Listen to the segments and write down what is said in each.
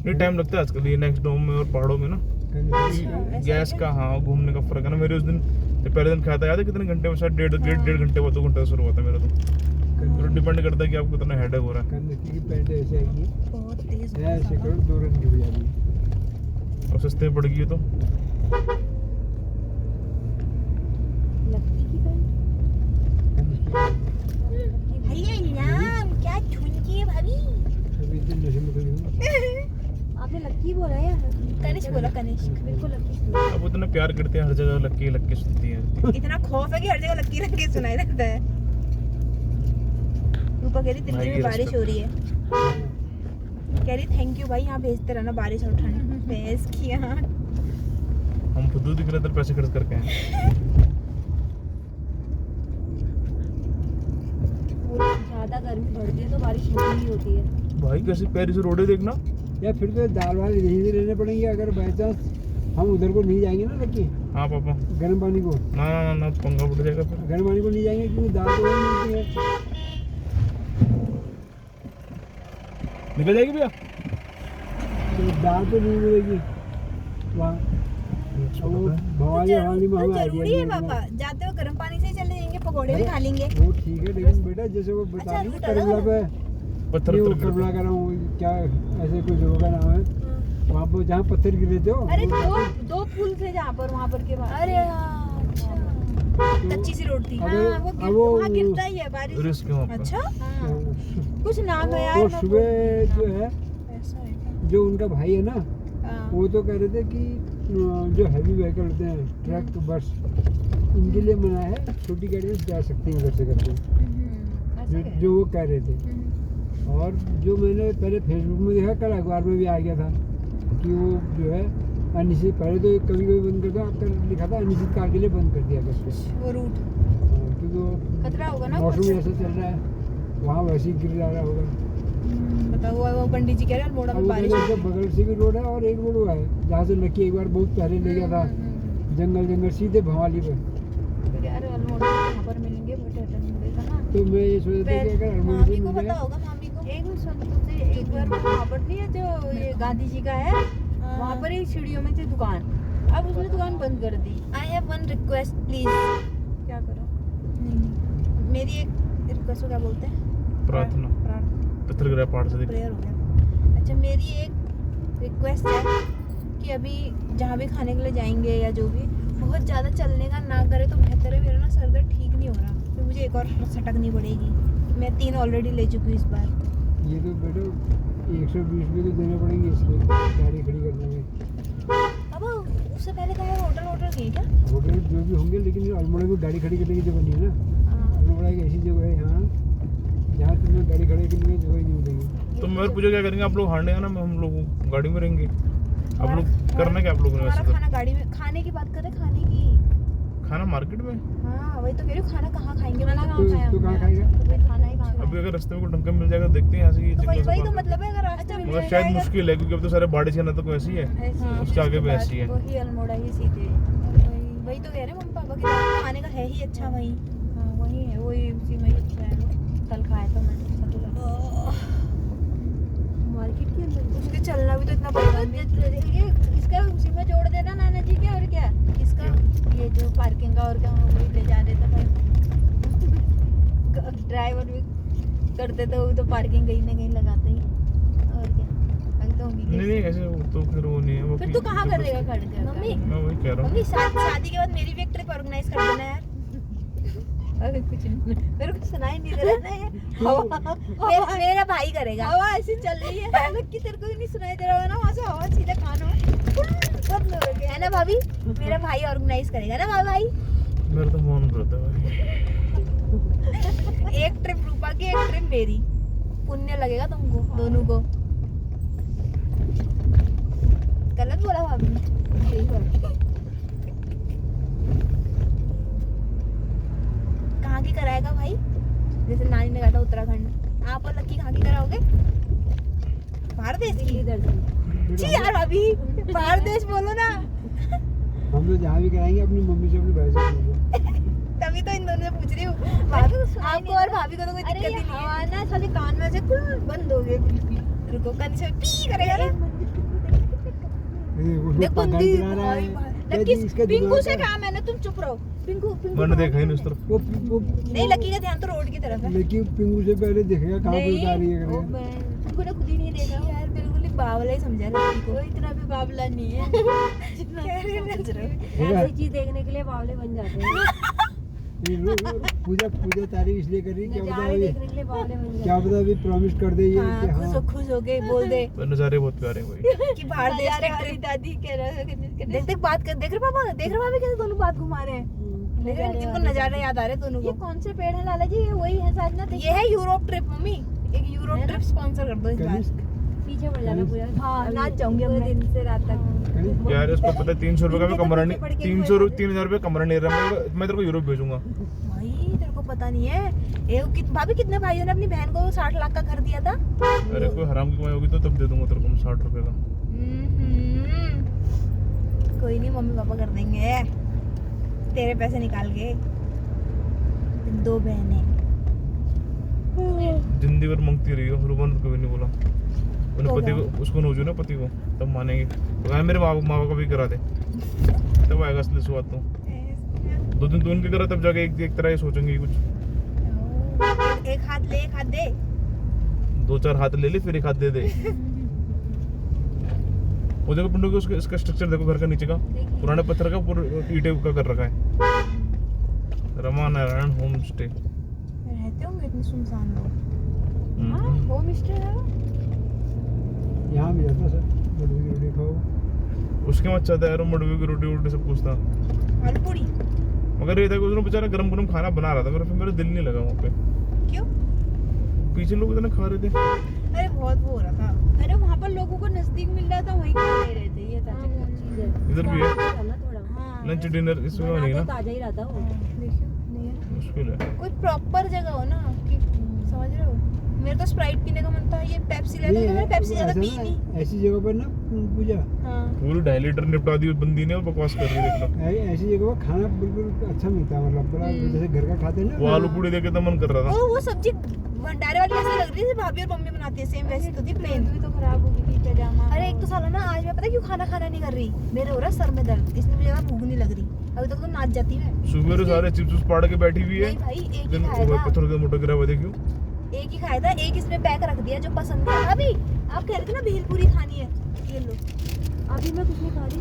ये टाइम लगता है आजकल ये नेक्स्ट डोम में और पहाड़ों में ना गैस का। हाँ घूमने का फर्क है ना। मेरे उस दिन पहले दिन खाया था, याद है कितने घंटे में? शायद डेढ़ घंटे बाद 2 घंटे शुरू हुआ था मेरा। तो डिपेंड करता है कि आपको कितना हेडेक हो रहा है। बहुत तेज और सस्ते में पड़ गई तो क्या छुनकी है भाभी? आपने लक्की बोला या कनिष्क बोला? कनिष्क बिल्कुल लक्की। अब इतना प्यार करते हैं, हर जगह लक्की लक्की सुनती है। इतना खौफ है कि हर जगह लक्की लक्की सुनाई देता है। रूपा कह रही दिल्ली में बारिश हो रही है। कह रही थैंक यू भाई, यहाँ भेजते रहना बारिश और ठंड। भैंस की यहाँ हम खुद दिख रहे थे पैसे खर्च करके हैं। ज्यादा गर्मी बढ़ती है तो बारिश नहीं होती है भाई। कैसी पेरिस रोडे देखना। या फिर तो दाल वाल यहीं से लेने पड़ेंगे अगर बाई चांस हम उधर को नहीं जाएंगे ना लक्की। हाँ पापा। गर्म पानी को ना पंगा फट जाएगा फिर। गर्म पानी को नहीं जाएंगे क्योंकि दाल तो वहीं मिलती है। निकल जाएगी भैया। तो दाल तो नहीं मिलेगी वहाँ। भवाली में हमें जरूरी है पापा, जाते हो गर्म पानी से ही चले जाएंगे, पकौड़े भी खा लेंगे। वो ठीक है लेकिन बेटा जैसे वो बता रही करबला पे पत्थर करबला का नाम क्या ऐसे कोई जगह का नाम है वहाँ पर जहाँ पत्थर गिरे थे। अरे दो पुल थे जहाँ पर, वहाँ पर के बाद। अरे कच्ची सी रोड थी। वो वहाँ गिरता ही है बारिश। रिस्क है वहाँ पर। अच्छा कुछ नाम है यार। वो सुबह जो है जो उनका भाई है ना वो तो कह रहे थे कि जो हैवी व्हीकल होते हैं ट्रक बस इनके लिए मना है, छोटी गाड़ियाँ जा सकती हैं उधर से करके जो वो कह रहे थे। और जो मैंने पहले फेसबुक में देखा, कल अखबार में भी आ गया था कि वो जो है अनिश्चित, पहले तो कभी कभी बंद कर दो, अब लिखा था अनिश्चित काल के लिए बंद कर दिया बस वो रूट। क्योंकि वो खतरा होगा ना, मौसम ऐसा चल रहा है वहाँ वैसे ही गिर जा रहा होगा। बताओ वो पंडित जी कह रहे हैं अल्मोड़ा में बारिश। बगल से भी रोड है और एक रोड है जहाँ से लक्की एक बार बहुत पहले ले गया था जंगल सीधे भवाली पे। यार अल्मोड़ा वहाँ पर मिलेंगे ना। तो मैं ये सोच रहा था कि अगर मामी को पता होगा, मामी को एक बार वहाँ पर नहीं है जो ये गांधी जी का है, वहाँ पर ही सीढ़ियों में थी दुकान, अब उसने दुकान बंद कर दी। I have one request please. क्या करो? नहीं मेरी एक रिक्वेस्ट को क्या बोलते हैं? प्रार्थना। पत्थर गिरा पहाड़ से। प्रेयर हो गया। अच्छा मेरी एक रिक्वेस्ट है कि अभी जहाँ भी खाने के लिए जाएंगे या जो भी, बहुत ज़्यादा चलने का ना करे तो बेहतर है। मेरा ना सर दर्द ठीक नहीं हो रहा, फिर मुझे एक और सटकनी पड़ेगी। मैं 3 ऑलरेडी ले चुकी हूँ इस बार। ये तो बेटा 120 भी तो देने पड़ेंगे इसके गाड़ी खड़ी करने में। अब उससे पहले कहा होटल गए क्या? होटल जो भी होंगे लेकिन अल्मोड़ा में गाड़ी खड़ी करने की जगह नहीं है ना। अल्मोड़ा एक ऐसी जगह है यहाँ जहाँ तुम्हें गाड़ी खड़ी करने की जगह ही नहीं मिलेगी। तो मैं पूछा क्या करेंगे आप लोग? हारने आना, हम लोग गाड़ी में रहेंगे। आप लोग करना क्या आप लोगों ने? हमारा खाना गाड़ी में, खाने की बात करें, खाने की खाना मार्केट में। हाँ वही तो कह रही हूँ, खाना कहाँ खाएंगे? खाना कहाँ तो कहाँ खाएगा? खाना ही कहाँ? अभी अगर रास्ते में कोई ढंग का मिल जाएगा देखते हैं यहाँ से। तो वही तो मतलब है, अगर रास्ते में मगर शायद मुश्किल है क्योंकि अब तो सारे बारिश है ना, तो कोई ऐसी है उसके आगे भी ऐसी है। वही अल्मोड़ा ही सीधे वही तो कह रहे हैं मम्मी पापा के खाने का है ही अच्छा वही। हाँ वही है, वही उसी में ही अच्छा है। कल खाया था मैंने मार्केट के अंदर। उसके चलना भी तो इतना पड़ेगा। इसका उसी में जोड़ देना नाना जी के। और क्या इसका ये जो पार्किंग का और क्या वही ले जा रहे थे भाई। ड्राइवर भी करते थे वो तो पार्किंग कहीं ना कहीं लगाते ही। और क्या अभी तो होगी नहीं ऐसे तो फिर वो नहीं है वो। फिर तू कहाँ करेगा खड़ के? मम्मी मैं वही कह रहा हूँ। मम्मी शादी के बाद मेरी भी एक ट्रिप ऑर्गेनाइज कर देना यार। अरे कुछ नहीं, मेरे को सुनाई नहीं दे रहा ना ये। मेरा भाई करेगा। हवा ऐसी चल रही है कि तेरे को भी नहीं सुनाई दे रहा होगा ना वहाँ से हवा सीधा कानों में बंद हो गया है ना भाभी? मेरा भाई ऑर्गेनाइज करेगा ना भाई? मेरा तो मन करता है भाई। एक ट्रिप रूपा की, एक ट्रिप मेरी। पुण्य लगेगा तुमको दोनों को। गलत बोला भाभी? सही बात। कहाँ की कराएगा भाई? जैसे नानी ने कहा था उत्तराखंड, आप और लक्की कहाँ की कराओगे? बाहर देश की? इधर जी यार भाभी बाहर देश बोलो ना। हम तो जहाँ भी कराएंगे अपनी मम्मी से अपने भाई से पूछो। तभी तो इन दोनों से पूछ रही हूँ। आपको और भाभी को तो कोई दिक्कत ही नहीं है। ना साले कान में से बंद हो गए बिल्कुल। रुको कहीं से पी करेगा ना। उसको देखो पकड़ दी चला रहा भाई है। लकी इसका पिंकू दिमाग से है। कहा मैंने, तुम चुप रहो। पिंकू पिंकू मैंने देखा ही नहीं उस तरफ। वो नहीं, लकी का ध्यान तो रोड की तरफ है। लेकिन पिंगू से पहले देखेगा कहाँ पे उतार रही है वो करेगा। मैं तुमको ने खुद ही नहीं देखा यार, बिल्कुल ही बावला ही समझा लकी को। इतना भी बावला नहीं है ऐसी चीज देखने के लिए बावले बन जाते हैं। पूजा तारीफ इसलिए कर रही क्या पता नजारे अभी देखने के लिए बावले बन क्या पता अभी प्रॉमिस कर दे ये कि हाँ, हाँ खुश हो गए बोल दे नज़ारे बहुत प्यारे हैं भाई। कि बाहर देश के ट्रिप। दादी कह रहा है देख देख बात कर, देख रहे पापा, देख रहे भाभी कैसे दोनों बात घुमा रहे हैं। देख रहे इनको नजारे याद आ रहे दोनों को। ये कौन से पेड़ है लाला जी? ये वही है शायद ना। ये है यूरोप ट्रिप मम्मी, एक यूरोप ट्रिप स्पॉन्सर कर दो इस बार। कनिष्क पीछे पड़ जाना पूरा। हाँ नाच जाऊंगी अब दिन से रात तक। कनिष्क यार इसको पता है 300 रुपए का भी कमरा नहीं, 3,000 रुपए कमरा नहीं रहा। मैं तेरे को यूरोप भेजूंगा। भाई तेरे को पता नहीं है भाभी कितने भाइयों ने अपनी बहन को 60 लाख का घर दिया था। अरे कोई हराम की कमाई होगी तो तब दे दूंगा तेरे को 60 रुपए का। कोई नहीं, मम्मी पापा कर देंगे तेरे पैसे निकाल के। 2 बहनें जिंदगी भर मांगती रही हो, रुबन कभी नहीं बोला। अपने तो पति को, उसको नोचो ना पति को, तब मानेंगे। तो कहा मेरे माँ बाप को भी करा दे, तब आएगा असली स्वाद। तो 2 दिन तो उनके करा, तब जाके एक तरह ये सोचेंगे कुछ। एक हाथ ले एक हाथ दे। 2-4 हाथ ले ले फिर एक हाथ दे दे। वो देखो पिंडो के इसका स्ट्रक्चर देखो घर का नीचे का, पुराने पत्थर का पूरा ईंटे का कर रखा है। Rama Narayan home stay. रहते होंगे इतने सुनसान लोग। होम स्टे है यहाँ भी जाता सर मडवी की रोटी खाओ। उसके बाद चाहता है यार मडवे की रोटी वोटी सब कुछ था, आलू पूरी। मगर ये था कि उसने बेचारा गरम गरम खाना बना रहा था, मेरा फिर मेरा दिल नहीं लगा वहाँ पे। क्यों? पीछे लोग इतने खा रहे थे। अरे बहुत वो हो रहा था। अरे वहाँ पर लोगों को नजदीक मिल रहा था, वहीं खा रहे थे। ये चीज है। इधर भी है हाँ, लंच डिनर, इसमें नहीं ना ताजा ही रहता वो। देखियो नहीं है मुश्किल है। कोई प्रॉपर जगह हो ना कि समझ रहे हो। मेरे तो स्प्राइट पीने का मन था, ये पेप्सी ले लो। मैंने पेप्सी ज्यादा पी नहीं। ऐसी जगह पर ना पूजा हाँ पूरी 2.5 लीटर निपटा दी उस बंदी ने और बकवास कर रही है, देख लो। ऐसी जगह पर खाना बिल्कुल अच्छा मिलता है, मतलब बड़ा जैसे घर का खाते हैं ना। वो आलू पूड़ी देखे तो मन कर रहा था। वो सब्जी भंडारे वाली ऐसी लग रही थी, भाभी और मम्मी बनाती है सेम वैसी तो थी। प्लेन भी तो खराब हो गई थी पजामा। अरे एक तो साला ना आज मैं पता क्यों खाना नहीं कर रही, मेरे हो रहा सर में दर्द, इसलिए मुझे ज्यादा भूख नहीं लग रही। अभी तक तो नाच जाती है। सुबह सारे चिप्स पाड़ के बैठी हुई है। नहीं भाई एक ही दिन खाया था, पत्थर का मोटा गिरा हुआ देखियो। एक ही खाया था, एक इसमें पैक रख दिया जो पसंद था। अभी आप कह रहे थे ना भेलपूरी खानी है, ये लो। अभी मैं कुछ नहीं खा रही।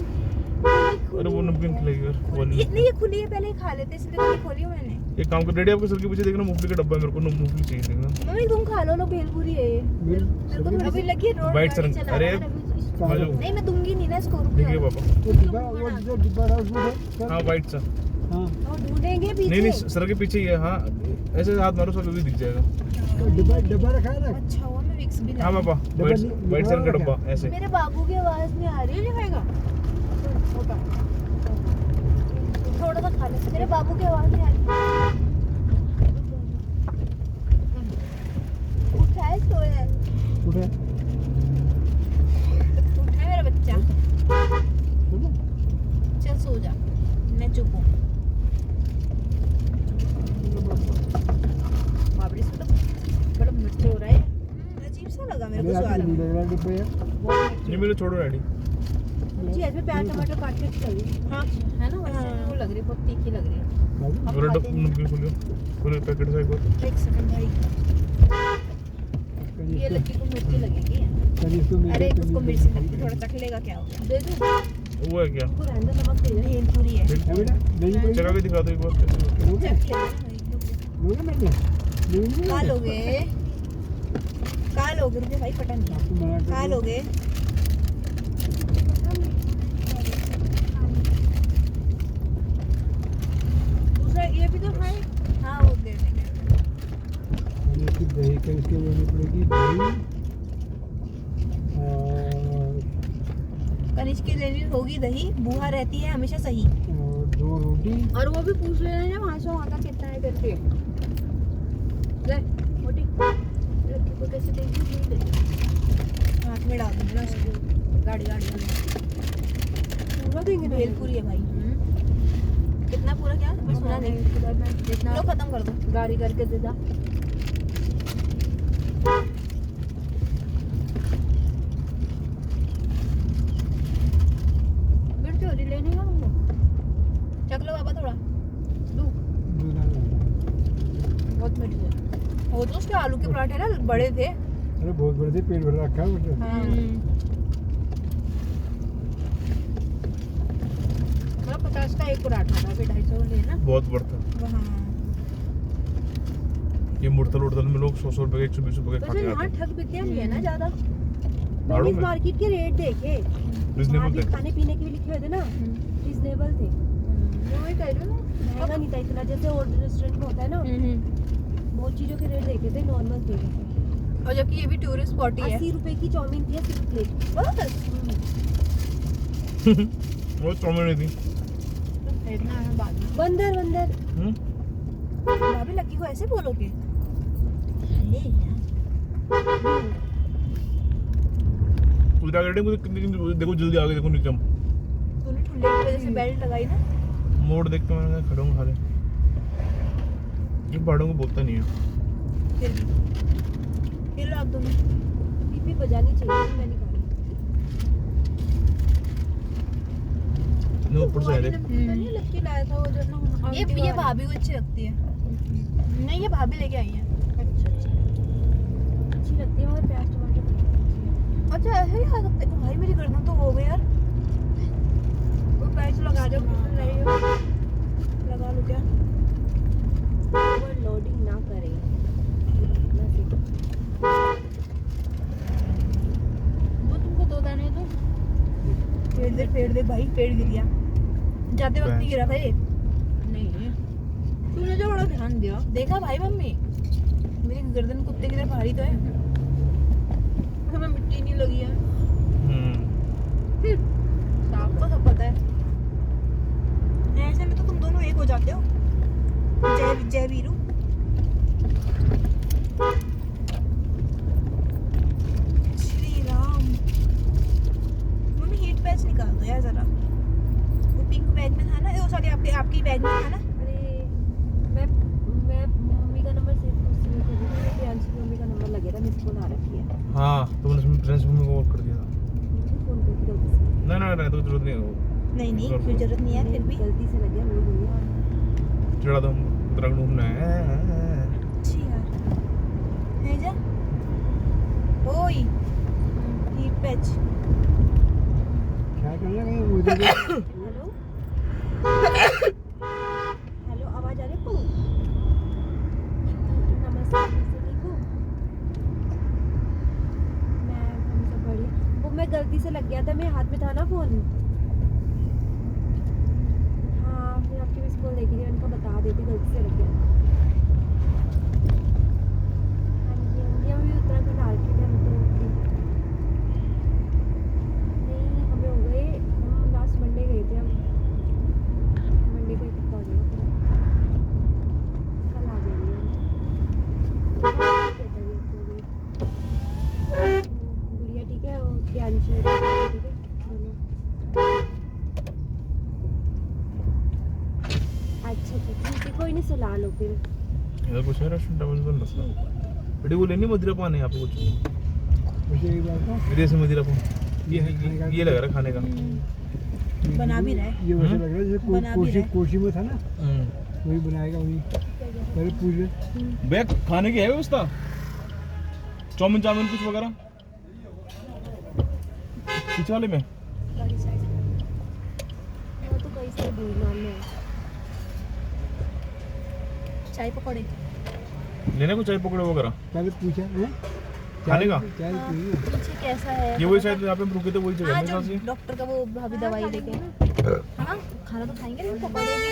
अरे वो नमकीन खिलाएगी यार वो ये नहीं, ये खुली है, पहले ही खा लेते इसलिए तो नहीं खोली हूं मैंने। एक काम कर, रेडी आपके सर के पीछे देखना मूंगफली का डब्बा है, मेरे को मूंगफली चाहिए देखना। मम्मी तुम खा लो, भेलपूरी है ये। मेरे को थोड़ी अभी लगी है रोड वाइट गाड़ी सर, चला अरे रहा है। हेलो नहीं मैं दूंगी नहीं ना इसको, रुक देखिए जाओ। पापा। वो जो डिब्बा था उसमें था। हाँ वाइट सा, हाँ और ढूंढेंगे पीछे। नहीं नहीं सर के पीछे ही है। हाँ ऐसे हाथ मारो सब भी दिख जाएगा। तो डिब्बा रखा है ना। अच्छा हुआ मैं विक्स भी लाई। हाँ पापा वाइट सर का डब्बा ऐसे। मेरे बाबू की आवाज नहीं आ रही है, खाएगा थोड़ा सा खा ले। मेरे बाबू की आवाज नहीं आ रही। उठा है सोया उठे उठा है मेरा बच्चा। चल सो जा, मैं चुप हूँ। बाबड़ी से तो बड़ा मिर्च हो रहा है। अजीब सा लगा मेरे को स्वाद। नहीं लग रहा डिब्बा यार। नहीं मेरे छोड़ो डैडी। जी इसमें प्याज टमाटर काट के चाहिए। हाँ है ना, वैसे वो लग रही है, बहुत तीखी लग रही है। मेरा नमकीन खोलियो, खोलो पैकेट से एक बार। एक सेकंड भाई, ये लड़की को मिर्ची लगेगी। अरे उसको मिर्ची लगती, थोड़ा चख लेगा क्या हो गया। दे दूं? वो है क्या? उसको रहने दो, नमक दे दे। भेलपूरी है। चला के दिखा दो एक बार कैसे होती है। चख लेगा भाई। खा लोगे, खा लोगे, रुको भाई पता नहीं। खा लोगे। दूसरा ये भी तो खाए। हाँ वो दे देंगे। इसकी दही का इसके लेनी पड़ेगी दही और कनिष्क की लेनी होगी दही, बुआ रहती है हमेशा सही। और 2 रोटी। और वो भी पूछ लेना ना वहाँ से वहाँ का कितना है करके। ले मोटी लड़की को कैसे देगी, नहीं देगी। हाथ में डाल देना उसको, गाड़ी गाड़ी में पूरा देंगे। भेलपूरी है भाई। कितना पूरा? क्या मैं सुना नहीं। जितना लो खत्म कर दो, गाड़ी करके दे दा। वो तो उसके आलू के पराठे ना बड़े थे। अरे बहुत बड़े थे, पेट भर रखा है मतलब। मतलब 50 का एक पराठा था, फिर 250 लिए ना बहुत बढ़ता। वहाँ। ये मुड़तल उड़तल में लोग 100 रुपए के 120 रुपए के वैसे खाते यहाँ आते ठग बिकते नहीं है ना ज्यादा। भाड़ों मैंने इस में मार्केट के रेट देखे, वहाँ रिजनेबल भी थे। खाने पीने के भी लिखे हुए थे ना, रिजनेबल थे, वही कह रही हूँ ना। महंगा नहीं था इतना, जैसे और रेस्टोरेंट में होता है ना, बहुत चीजों के रेट देखे थे, नॉर्मल थे। और जबकि ये भी टूरिस्ट स्पॉट ही है। 80 रुपए की चाउमीन थी, 80 प्लेट। बस वो चाउमीन नहीं थी। खरीदना है बाद में। बंदर बंदर भाभी लकी को ऐसे बोलोगे? ले यार। उधर आगे देखो जल्दी आगे देखो नीचे हम। तूने ठुल्ले की वजह से बेल्ट लगाई ना। मोड़ देख के मैंने कहा खड़ा हूँ खा ले। ये पहाड़ों को बोलता नहीं है। फिर लो आप दोनों। पीपी बजानी चाहिए, मैं नहीं खा रही। नो ऊपर से आ रहे। नहीं लकी लाया था वो जो ना। ये भाभी को अच्छी लगती है। नहीं ये भाभी लेके आई है। अच्छा अच्छा, अच्छी लगती है मगर प्याज टमाटर पड़ते अच्छा ऐसे ही खा सकते हैं भाई? मेरी गर्दन तो हो गई यार। वो पैच लगा दो। लगा लो क्या? ओवर लोडिंग ना करें। वो तुमको 2 दाने दो। फेड़ दे भाई, पेड़ गिर गया। जाते वक्त नहीं गिरा था ये। नहीं तूने जो बड़ा ध्यान दिया। देखा भाई मम्मी, मेरी गर्दन कुत्ते की तरह भारी तो है। हमें मिट्टी नहीं लगी है। साफ तो सब पता है। ऐसे में तो तुम दोनों एक हो जाते हो। जय जय Veeru. Shri Ram. Mummy heat patch निकाल दो यार जरा। वो पिंक बैग में था ना, वो सॉरी आपकी बैग में था ना। अरे मैं मम्मी का नंबर सेव कर दी थी, प्रियांशी की मम्मी का नंबर लगे था, मिस कॉल आ रखी है। हाँ तुमने इसमें ट्रांसफर को कर दिया था। मुझे फोन करके गलती से नहीं तो जरूरत नहीं है। नहीं कोई जरूरत नहीं है, फिर भी गलती से लग गया, बोल दूंगी। चिड़ा तो हम तरंग ढूंढना है। अच्छी यार है जा। ओए हीट पैच। क्या करना कहीं मुझे हेलो हेलो, आवाज आ रही है? नमस्ते, ठीक हो? हम सब बढ़िया। वो मैं गलती से लग गया था, मेरे हाथ में था ना फोन। हाँ फिर आपकी मिस कॉल देखी थी, उनको बता देती, गलती से लग गया। हाँ जी हम भी उत्तराखंड आ रखे थे, हम तो नहीं हमें हो गए, हम लास्ट मंडे गए थे, हम मंडे को एक हो गया, कल आ जाएंगे हम। गुड़िया ठीक है, और प्रियांशी ठीक है दोनों? अच्छा ठीक है, कोई नहीं, सुला लो फिर। इधर कुछ है रेस्टोरेंट अवेलेबल मतलब। बेटी को लेनी मदिरा पान है यहाँ पे कुछ। मुझे एक बात था, विदेशी मदिरा पान। ये लग रहा है खाने का। बना भी रहा है। ये वैसे लग रहा है जैसे बना भी रहा है। कोशी में था ना, वही बनाएगा वही। पहले पूछ ले। बैग खाने की है व्यवस्था? चाउमीन कुछ वगैरह पीछे वाले में? गाड़ी साइड वो तो कहीं से दूर नाम में है। चाय पकौड़े। लेने को चाय पकौड़े वगैरह पहले पूछा है खाने का? चाय पी। पीछे कैसा है? ये वही शायद यहाँ पे हम रुके थे वही जगह हाँ में जो से। डॉक्टर का वो भाभी दवाई लेके हाँ खाना तो खाएंगे लेकिन पकौड़े भी।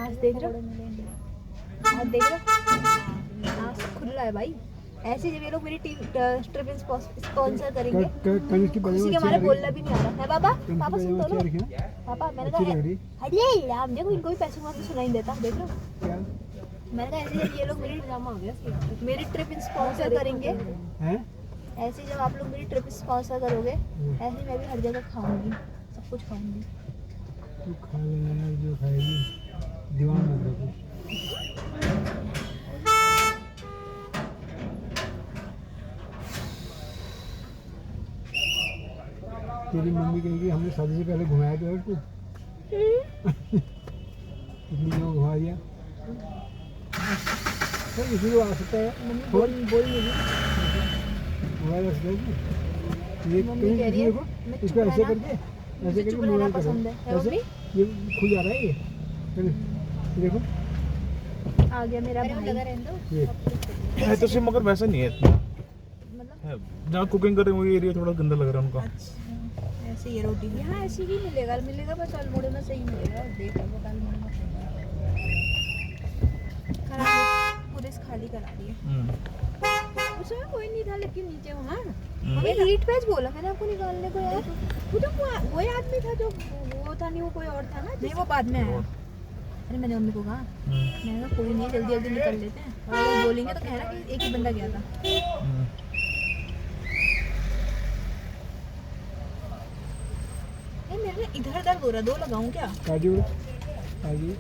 आज देख रहे हो? आज देख रहे हो? आज खुल रहा है भाई। ऐसे जब ये लोग मेरी टीम ट्रिप स्पॉन्सर करेंगे, कल इसकी खुशी के हमारे बोलना भी नहीं आ रहा है। पापा पापा सुन तो लो। रखी ना, पापा मैंने अच्छी कहा लग रही। अरे यार देखो इनको भी पैसे वहाँ से सुनाई देता देख लो। क्या मैंने कहा ऐसे जब ये लोग मेरी ट्रिप स्पॉन्सर करेंगे, है? ऐसे जब आप लोग मेरी ट्रिप स्पॉन्सर करोगे, ऐसे मैं भी हर जगह खाऊंगी, सब कुछ खाऊंगी। तू खा लेना यार, जो खाएगी दीवान मत रखो। तेरी मम्मी कहेगी हमने शादी से पहले घुमाया तो है उसको। इतनी जगह घुमा दिया। तो इसी को आ सकता है बोल मुझे मोबाइल रख दे। ये मम्मी कह रही है, देखो मैं इसको चुप ऐसे रहना- करके मुझे ऐसे चुप करके रहना मोबाइल करो। पसंद है ऐसे मम्मी। ये खुल जा रहा है ये देखो आ गया मेरा भाई। ये है तो सिम मगर वैसा नहीं है इतना मतलब है। जहाँ कुकिंग कर रहे हैं वो एरिया थोड़ा गंदा लग रहा है उनका। अच्छा ऐसे ये रोटी यहाँ ऐसी ही मिलेगा बस अल्मोड़े में सही मिलेगा। देख लो अल्मोड़े में पूरे खाली करा दिए। उसमें कोई नहीं था लेकिन नीचे वहाँ हमें हीट पेज बोला मैंने आपको निकालने को यार। वो तो वही आदमी था जो वो था नहीं, वो कोई और था ना। नहीं वो बाद में आया। अरे मैंने मम्मी को कहा, मैंने कहा कोई नहीं जल्दी जल्दी निकल लेते हैं और अगर बोलेंगे तो कहना कि एक ही बंदा गया था। मेरे इधर दर्द हो रहा, दो लगाऊं क्या? काजू काजू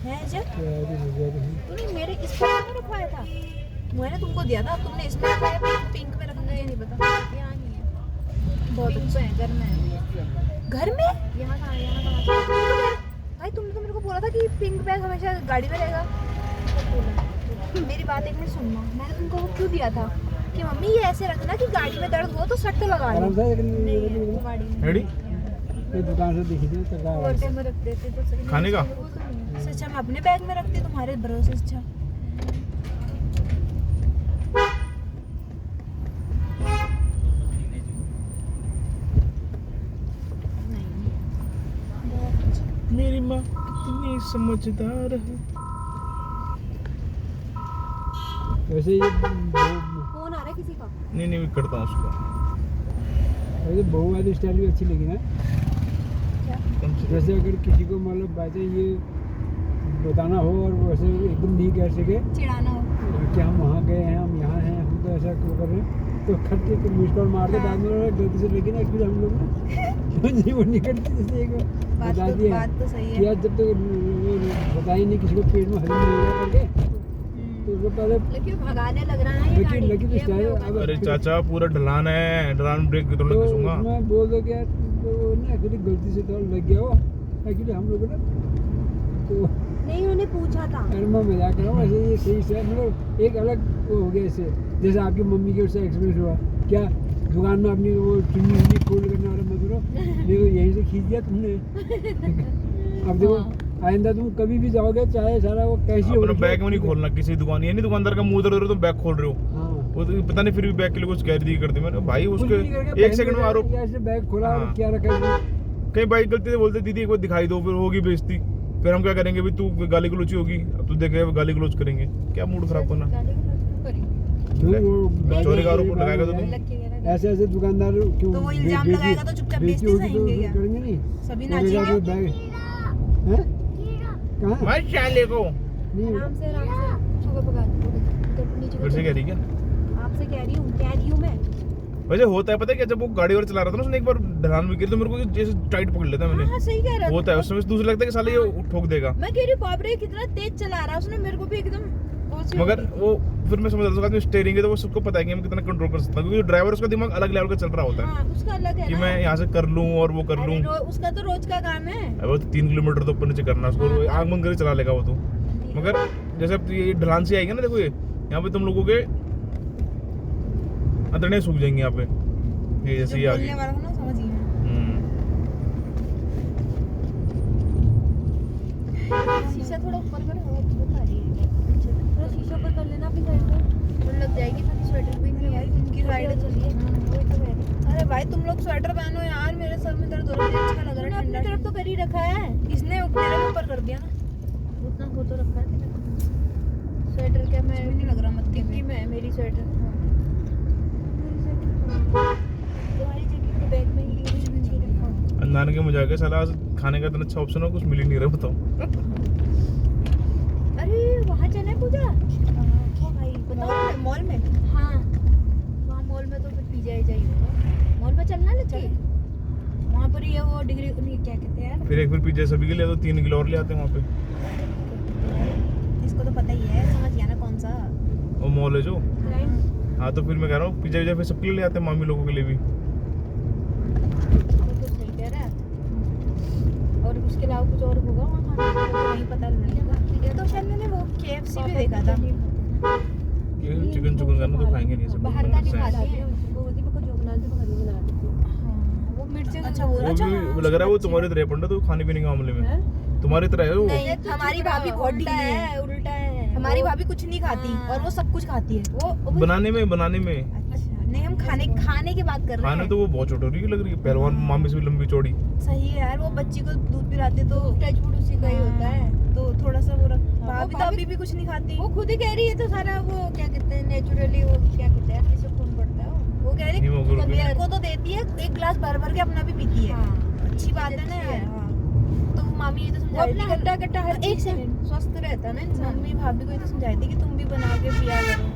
है जब नहीं तूने मेरे इस पर क्यों रखवाया था? मैंने तुमको दिया था, तुमने इसमें रखवाया, पिंक में रखना है, नहीं पता यहाँ नहीं है। बहुत अच्छा है, घर में है। घर में यहाँ कहाँ भाई तुमने तो मेरे को बोला था कि पिंक बैग हमेशा गाड़ी में रहेगा। मेरी बात एक मिनट सुनना, मैंने तुमको वो क्यों दिया था कि मम्मी ये ऐसे रखना कि गाड़ी में दर्द हो तो सट लगा लो। आराम से नहीं है, वो गाड़ी में रेडी? ये दुकान से दिखी थी तो और टाइम में रख देते तो सही। खाने का? इससे अच्छा मैं अपने बैग में रखती तुम्हारे भरोसे से। अच्छा मेरी माँ कितनी समझदार है। वैसे ये फोन आ रहा है किसी का? नहीं मैं करता हूँ उसको। वैसे बहू वाली स्टाइल भी अच्छी लगी ना। कौन सी? जैसे अगर किसी को मतलब बात है ये बताना हो और वैसे एकदम नहीं कह सके चिढ़ाना हो कि हम वहाँ गए हैं, हम यहाँ हैं, हम तो ऐसा क्यों कर रहे हैं, तो खट के मिस कॉल मार के बाद में गलती से लेकिन एक्चुअली हम लोग ना नहीं वो नहीं करते। जैसे एक बता दिया बात तो सही कि है। यार जब तक बता ही नहीं किसी को पेट में हजम नहीं होगा करके तो उसको पहले लेकिन भगाने लग रहा है ये गाड़ी। लेकिन ये स्टाइल अपने होगा। अरे चाचा पूरा ढलान है, ढलान ब्रेक तो तो दूंगा। उसमें बोल दो कि यार तो ना एक्चुअली गलती से थोड़ा लग गया हो एक्चुअली हम लोग ना तो नहीं उन्होंने पूछा था। अरे मैं मजाक कर रहा हूँ। ऐसे ये सही से मतलब एक अलग वो हो गया इससे। जैसे आपकी मम्मी के उससे एक्सपीरियंस हुआ क्या दुकान में अपनी वो चुन्नी उन्नी फोल्ड करने वाला मधुरो देखो यहीं से खींच दिया तुमने। अब देखो आइंदा तुम कभी भी जाओगे चाहे सारा वो कैसी अपना बैग में नहीं खोलना किसी दुकान, ये नहीं दुकानदार का मुंह दर्द हो रहा तो बैग खोल रहे हो। हाँ वो तो पता नहीं फिर भी बैग के लिए कुछ कह दी करते। मैंने भाई कुछ उसके भी नहीं करके एक सेकंड में आरोप ऐसे बैग खोला और हाँ। क्या रखा है कहीं बाइक गलती से बोलते दीदी एक बार दिखाई दो, फिर होगी बेइज्जती। फिर हम क्या करेंगे भी तू गाली गलोची होगी, अब तू देखे गाली गलोच करेंगे, क्या मूड खराब करना। गाड़ी को क्यों करेंगे? क्यों वो चोरी का आरोप लगाएगा तो तुम। लग के कह रहा है। ऐसे ऐसे दुकानदार क्यों तो वो इल्जाम बेइज्जती- लगाएगा तो चुपचाप बेइज्जती बेइज्जती होगी तो सहेंगे क्या? करेंगे नहीं सभी वो कहेगा नाचेंगे। कि बैग हैं कहाँ भाई चाले को नहीं आराम से शुगर पका दो नीचे फिर से कह रही क्या? आपसे कह रही हूँ मैं। वैसे होता है पता है क्या, जब वो गाड़ी और चला रहा था ना उसने एक बार ढलान में गिरी तो मेरे को जैसे टाइट पकड़ लेता है हाँ मैंने। सही कह रहा होता है उस समय दूसरा लगता है कि साले ये ठोक देगा, मैं कह रही हूँ बाप रे कितना तेज चला रहा है उसने, मेरे को भी एकदम होश ही मगर उड़ गई। वो फिर मैं समझ रहा था स्टेयरिंग है तो वो सबको पता है कि मैं कितना कंट्रोल कर सकता हूँ, क्योंकि ड्राइवर उसका दिमाग अलग लेवल का चल रहा होता है हाँ उसका अलग है कि ना। मैं यहाँ से कर लूँ और वो कर अरे लूँ। उसका तो रोज का काम है। अब वो 3 किलोमीटर तो ऊपर नीचे करना उसको, हाँ। आग बंद करके चला लेगा वो तो। मगर जैसे अब ये ढलान से आएगा ना, देखो ये यहाँ पे तुम लोगों के अतड़े सूख जाएंगे यहाँ पे, ये जैसे जो ये आगे। बोलने वाला था ना समझ गई मैं। शीशा थोड़ा ऊपर कर, हवा बहुत आ रही है। थोड़ा शीशा पर कर लेना अपनी साइड में। ठंड लग जाएगी, खाली स्वेटर पहन ले भाई, उनकी साइड चलिए। वही तो कह रही अरे भाई तुम लोग स्वेटर पहनो यार, मेरे सर में दर्द हो रहा है, अच्छा लग हूँ। रहा है अपनी ठंडा। तरफ तो कर ही रखा है। इसने मेरे ऊपर कर दिया ना उतना हो तो रखा है स्वेटर, क्या मैं नहीं लग रहा मत टिक्की में मेरी स्वेटर। तुम्हारी जैकेट के बैग में ही नीचे रखा हूँ। नान के मजाक है साला, आज खाने का इतना अच्छा ऑप्शन हो कुछ मिल ही नहीं रहा, बताओ। अरे वहाँ चले पूजा। हाँ भाई बताओ मॉल में। हाँ वहाँ मॉल में तो फिर पिज्जा होगा। मॉल में चलना ले चले। वहाँ पर ये वो डिग्री नहीं क्या कहते हैं यार, फिर एक फिर पिज्जा सभी के लिए तो 3 किलो और ले आते हैं वहाँ पे। इसको तो पता ही है, समझ गया ना कौन सा। वो मॉल है जो। क्लाइंट हाँ तो फिर मैं कह रहा हूँ पिज्जा विज्जा फिर सबके लिए ले आते हैं, मामी लोगों के लिए भी। तो सही कह रहा है। और उसके अलावा कुछ और होगा वहाँ खाने को, तो नहीं पता लगेगा। ये तो शायद मैंने वो KFC भी देखा था। ये चिकन करना तो खाएंगे नहीं सब बाहर का नहीं खाते हैं। वो मिर्ची अच्छा वो वो अच्छा भी लग रहा है वो तुम्हारी तरह है पंडित, तो खाने पीने के मामले में तुम्हारी तरह है वो। नहीं, हमारी भाभी बहुत ढीली है, उल्टा है। हमारी भाभी कुछ नहीं खाती और वो सब कुछ खाती है। वो बनाने में अच्छा नहीं, हम खाने की बात कर रहे खाने हैं। तो वो बहुत छोटी लग रही है, पहलवान मामी से भी लंबी चौड़ी। सही है यार, वो बच्ची को दूध पिलाते तो टचवुड उसी का ही होता है, तो थोड़ा सा वो भाभी तो अभी भी कुछ नहीं खाती। वो खुद ही कह रही है तो सारा वो क्या कहते हैं नेचुरली, वो क्या कहते हैं किसे खून पड़ता है वो कह रही हीमोग्लोबिन। मेरे को तो देती है, एक गिलास भर भर के अपना भी पीती है। अच्छी बात है ना यार। तो मामी ये तो समझा रही थी गट्टा गट्टा हर एक सेकंड स्वस्थ रहता ना इंसान। मम्मी भाभी को ये तो समझाई थी कि तुम भी बना के पिया करो।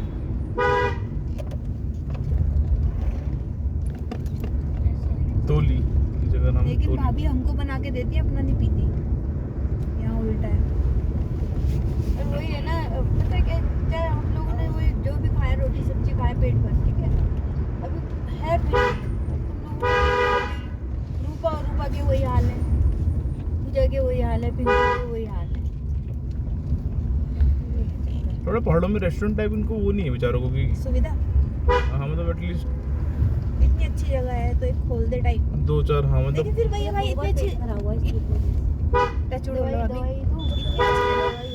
तोली की जगह नाम लेकिन तोली। भाभी हमको बना के देती है, अपना नहीं पीती। यहाँ उल्टा है। और वही है ना, पता है क्या, चाहे हम लोगों ने वही जो भी खाया, रोटी सब्जी खाए पेट भर, ठीक है। अब है भी तुम लोगों ने रूपा के वही हाल है, पूजा के वही हाल है, पिंकू के वही हाल है। थोड़ा पहाड़ों में रेस्टोरेंट टाइप इनको वो नहीं है बेचारों को कि सुविधा हाँ मतलब एटलीस्ट इतनी अच्छी जगह है तो एक खोल दे टाइप। 2-4 हाँ मतलब लेकिन फिर भाई इतनी अच्छी टचवुड वाला भाभी इतनी अच्छी जगह है।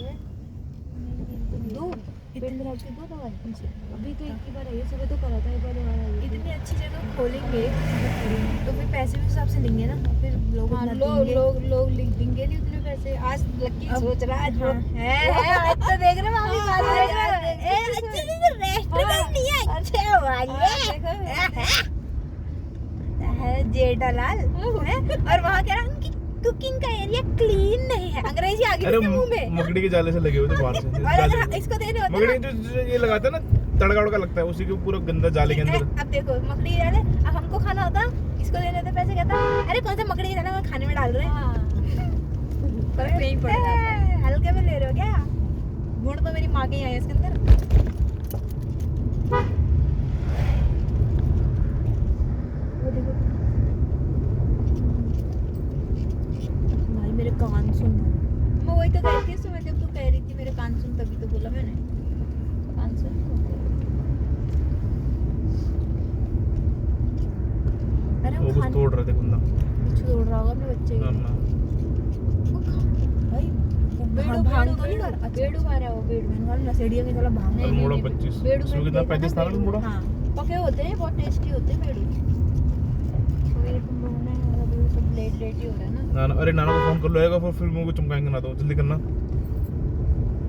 दो अभी तो एक ही बार आई है, सुबह तो करा था, एक बार यहाँ आई है। इतनी अच्छी जगह खोलेंगे तो फिर पैसे भी उस हिसाब से लेंगे ना, फिर लोग लोग देंगे नहीं उतने पैसे। आज लक्की सोच रहा है जो है आज तो देख रहे मामी बात देख रहे हैं अच्छे से रेस्टोरेंट नहीं है अच्छे वाले है जेठालाल है। और वहाँ क्या है उनकी कुकिंग का एरिया क्लीन नहीं है। अंग्रेजी आगे अरे से मुंह में मकड़ी के जाले से लगे हुए थे बाहर से और अगर इसको देने होते मकड़ी ना, जो ये लगाता है ना तड़का वड़का लगता है उसी के पूरा गंदा जाले के अंदर। अब देखो मकड़ी के दाने, अब हमको खाना होता इसको देने होते पैसे, कहता अरे कौन सा मकड़ी के दाना मैं खाने में डाल रहे हैं। फर्क नहीं पड़ जाता। हल्के में ले रहे हो क्या? गुण तो मेरी माँ के ही आए इसके अंदर। वो देखो भाई मेरे कान सुन। मैं वही तो कह रही थी सुबह जब तू कह रही थी मेरे कान सुन, तभी तो बोला मैंने कान सुन। अरे वो कुछ तोड़ रहे थे कुंदा कुछ तोड़ रहा होगा अपने बच्चे ना के। ना वो भाई भांग तो नहीं कर। बेड़ू खा रहा है वो, बेड़ू मैंने कहा नसेड़िया की साला भांग। अल्मोड़ा 25 इसमें कितना 35 था ना अल्मोड़ा। हाँ पके होते हैं, बहुत टेस्टी होते हैं बेड़ू। तो ये तुम लोगों ने मतलब सब लेट ही हो रहा है ना। नाना अरे नाना को फोन कर लो आएगा फिर फिल्मों को चमकाएंगे ना, तो जल्दी करना।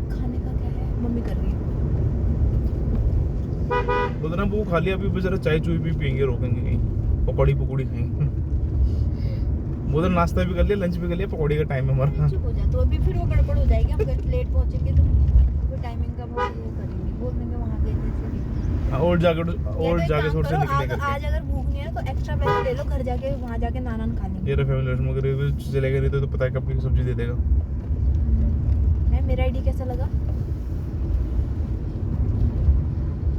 खाने का क्या है, मम्मी कर रही है। बोलते ना वो खा लिया, अभी बेचारा चाय चुई भी पियेंगे, रोकेंगे कहीं पकौड़ी पकौड़ी खाएंगे। वो तो नाश्ता भी कर लिया, लंच भी कर लिया, पकौड़ी का टाइम है हमारा। चुप हो जा तो अभी फिर वो गड़बड़ हो जाएगी। हम घर लेट पहुंचेंगे तो फिर टाइमिंग का बहुत वो करेंगे, बोल देंगे वहां गए थे। और जाके सोच से निकले करके। आज अगर भूख नहीं है तो एक्स्ट्रा पैसे ले लो, घर जाके वहां जाके नान खा लेंगे। ये रहा फैमिली रेस्टोरेंट मगर चलेगा नहीं तो पता है कब की सब्जी दे देगा। है मेरा आईडी कैसा लगा?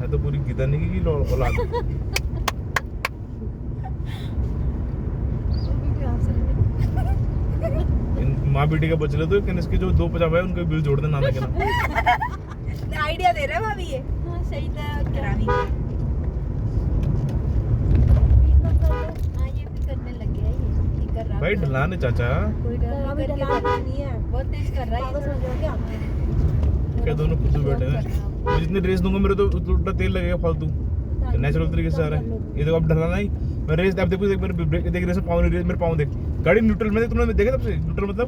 है तो पूरी गिदानी की औलाद। माँ बेटी का बच रहे तो इसके जो 2 पजामा है उनका बिल जोड़ दे नाना के नाम। आइडिया दे रहा है भाभी ये। हाँ सही था करानी। हाँ ये भी करने लग गया ये, ठीक कर रहा भाई ढलाने चाचा कोई डर नहीं है, बहुत तेज कर रहा है। क्या दोनों खुद बैठे हैं। मैं जितनी ड्रेस दूंगा मेरे तो उल्टा तेल लगेगा फालतू, नेचुरल तरीके से आ रहा है। ये देखो अब ढलाना ही मैं रेस अब देखो देख मेरे ब्रेक देख रेस पाँव नहीं, मेरे पाँव देख गाड़ी न्यूट्रल में देख, तुमने देखा तब से न्यूट्रल मतलब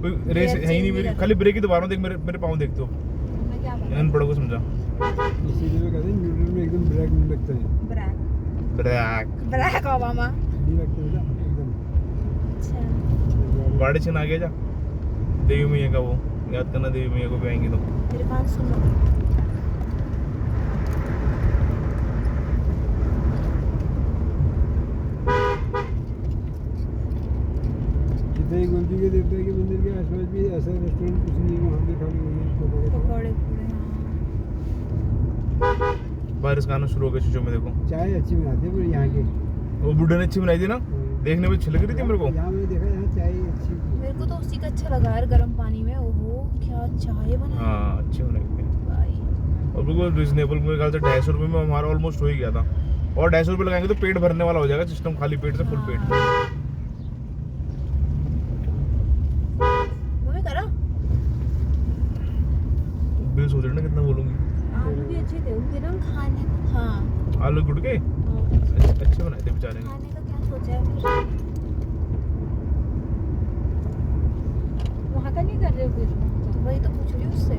कोई रेस है ही नहीं मेरी, खाली ब्रेक ही दबा रहा हूँ। देख मेरे पाँव देख तो मैं क्या बोलूं? इन बड़ों को समझा। इसीलिए तो कहते हैं न्यूट्रल में एकदम ब्रेक नहीं लगता है, ब्रैक ब्रेक ब्रैक ओबामा। नहीं लगता है एकदम। अच्छा गाड़ी छिन आ गया जा देवी मैया का, वो याद करना देवी मैया को भी आएंगे तो। मेरे कान सुनो। कितने गोलजी के देवता के मंदिर के आसपास भी ऐसा रेस्टोरेंट कुछ नहीं है, वहाँ भी खाली वही पकौड़े पकौड़े पूड़े हाँ। बारिश का आना शुरू हो गया शीशों में देखो। चाय अच्छी बनाते हैं पर यहाँ के। वो बुढ़े ने अच्छी बनाई थी ना, देखने में अच्छी लग रही थी मेरे को। यहाँ मैंने देखा यहाँ चाय अच्छी। मेरे को तो उसी का अच्छा लगा यार, गर्म पानी में। ओहो क्या चाय बना है हाँ अच्छे बनेंगे भाई। और बिल्कुल रिजनेबल, मेरे ख्याल से 250 रुपये में हमारा ऑलमोस्ट हो ही गया था। और 250 रुपये लगाएंगे तो पेट भरने वाला हो जाएगा सिस्टम, खाली पेट से फुल पेट। मम्मी करा बिल सोच रहे ना कितना बोलूंगी। आलू भी अच्छे थे उनके ना। खाने को, हाँ आलू गुड़ के अच्छे बनाए थे बेचारे ने। खाने का क्या सोचा है फिर? वहाँ का नहीं कर रहे हो फिर? वही तो पूछ रही हूँ उससे,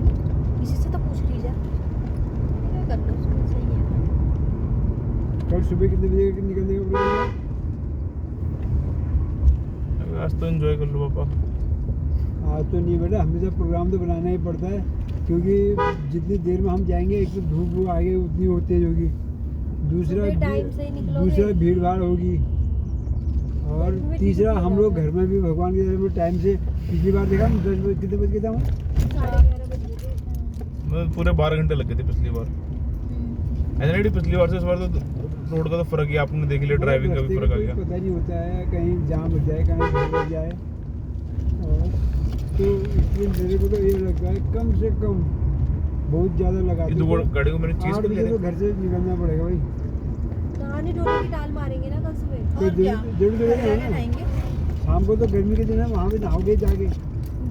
इसी से तो पूछ रही जा। क्या कर लो उसमें, सही है। कल सुबह कितने बजे निकलने का प्लान है? आज तो एंजॉय कर लो पापा। आज तो नहीं बेटा, हमेशा प्रोग्राम तो बनाना ही पड़ता है, क्योंकि जितनी देर में हम जाएंगे एक तो धूप वो आगे उतनी और तेज होगी, दूसरा सुबह टाइम से ही निकलोगे। दूसरा भीड़ भाड़ होगी, और सुबह तीसरा ठीक हम लोग होगा। घर में भी भगवान के दरबार में टाइम से, पिछली बार देखा हम 10 बजे कितने बज गए थे हम? 11:30 बज गए थे। मैं पूरे 12 घंटे लग गए थे पिछली बार। ऐसा नहीं पिछली बार से इस बार तो रोड का तो फर्क है, आपने देख लिया, ड्राइविंग का भी रास्ते फर्क आ कोई गया। पता नहीं होता है, कहीं जाम हो जाए, कहीं भीड़ लग जाए, और तो इसलिए मेरे को तो ये लगता है कम से कम बहुत ज़्यादा लगा ये दो गाड़ी को मैंने चीज 8 कर बजे लिया तो घर से निकलना पड़ेगा भाई। नहाने धोने की टाल मारेंगे ना कल सुबह। तो और क्या, जरूर घर है जाके ना, नहाएंगे। शाम को तो गर्मी के दिन है, वहाँ पे नहाओगे जाके।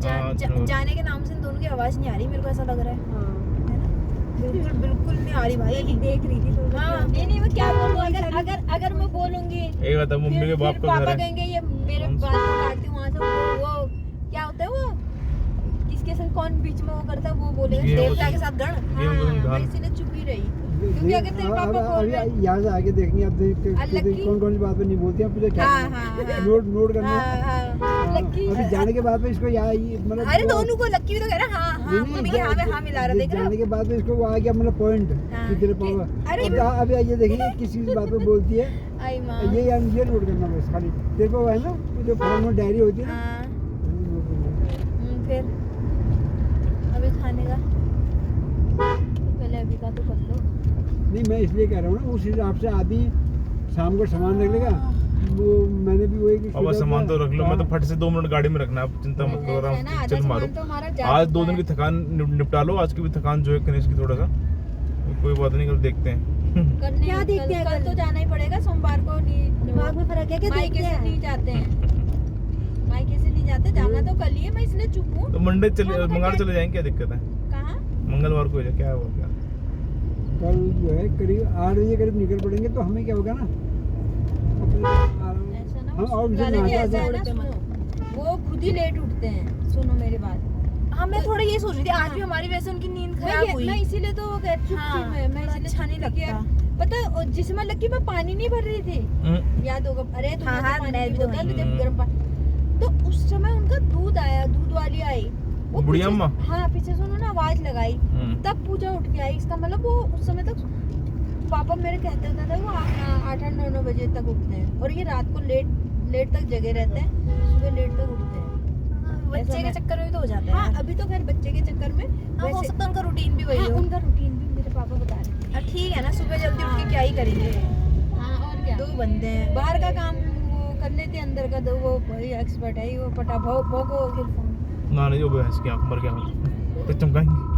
हाँ, तो- जाने के नाम से इन दोनों की आवाज नहीं आ रही, मेरे को ऐसा लग रहा है। हाँ है ना? बिल्कुल बिल्कुल नहीं आ रही भाई। देख रही थी तो। हाँ नहीं मैं क्या बोलूँ, अगर मैं बोलूंगी एक बात है, मम्मी के बाप फिर का घर पापा है। कहेंगे ये मेरे कौन सा? बाल को काटती हूँ वहाँ से। वो क्या होता है वो, किसके संग कौन बीच में वो करता है, वो बोलेगा गेहूं देवता को- के साथ गण। गेहूं को हाँ, धान। मैं इसीलिए चुप ही रही, क्योंकि अगर तेरे पापा बोल रहे हैं। यहाँ से आगे देखनी अब लक्की। कौन कौन सी बात पर नहीं बोलती हैं, पूछा क्या हाँ हाँ हाँ नोट करना हाँ हाँ हाँ, लक्की। अभी जाने के बाद में इसको यहाँ मतलब अरे वो- दोनों को लक्की भी तो कह रहा है, हाँ हाँ नहीं, मम्मी नहीं, हाँ में हाँ मिला रहा, देख रहे जाने हो? के बाद में इसको वो आ गया मतलब पॉइंट हाँ, कि तेरे कि- पापा अरे अभी ये देखिए किस चीज बात पे बोलती है, आई माँ। ये नोट करना बस खाली, तेरे पापा है ना वो जो फॉर्म में डायरी होती है ना, हाँ नोट करना। फिर अभी खाने का पहले अभी का तो कर लो। नहीं मैं इसलिए कह रहा हूँ ना, उस हिसाब से आदमी शाम को सामान रख लेगा, वो मैंने भी वही पापा सामान तो रख लो, मैं तो फट से 2 मिनट गाड़ी में रखना, आप चिंता मत करो, है ना, आराम आधा से चल मारो। सामान तो हमारा जा आज चुका 2 दिन है। की थकान निपटा लो, आज की भी थकान जो है गणेश की थोड़ा सा, कोई बात नहीं, कल देखते हैं। करने क्या देखते हैं, कल तो जाना ही पड़ेगा, सोमवार को दिमाग में फर्क है क्या, मायके देखते से हैं? नहीं जाते हैं, मायके से नहीं जाते, जाना तो कल ही है, मैं इसलिए चुप हूँ। तो मंडे चले, हाँ, मंगलवार क्या- चले जाएंगे, क्या दिक्कत है? कहाँ? मंगलवार को हो जाए, क्या हुआ क्या? कल जो है करीब 8 बजे करीब निकल पड़ेंगे, तो हमें क्या होगा ना ऐसा ना हाँ, और गाने जो के नाचा ऐसा है था- ना, सुनो, वो खुद ही लेट उठते हैं, सुनो मेरी बात। हाँ मैं थोड़ा ये सोच रही थी, आज भी हमारी वजह से उनकी नींद खराब हुई। मैं इसीलिए तो चुप हाँ, थी, मैं थोड़ा इसीलिए अच्छा चुप नहीं थी कि लगता। पता है, जिसमें लकी मैं पानी नहीं भर रही थी, याद होगा? अरे तुम हाँ, हाँ, पानी मैं की भी तो बोतल वहीं। जब गर्म पानी, तो उस समय उनका दूध आया, दूध वाली आई, वो बुढ़िया पीछे- अम्मा? हाँ पीछे सुनो ना, आवाज लगाई, तब पूजा उठ के आई। इसका मतलब वो उस समय तक पापा मेरे कहते होते थे वो 8-9 बजे तक उठते हैं, और ये रात को लेट तक जगे रहते हैं, सुबह लेट तक उठते हैं। बच्चे के मैं- चक्कर में भी तो हो जाता है हाँ यार। अभी तो खैर बच्चे के चक्कर में हाँ, हो वैसे- सकता है उनका रूटीन भी वही हाँ, हो। उनका रूटीन भी मेरे पापा बता रहे थे। ठीक है ना, सुबह जल्दी उठ के क्या ही करेंगे, हाँ और क्या, 2 बंदे हैं। बाहर का काम वो कर लेते, अंदर का तो वो एक्सपर्ट है, वो पटा भोगो फिर फोन। ना नहीं, जो भैंस की आंख मर गया, तो चमकाएंगे।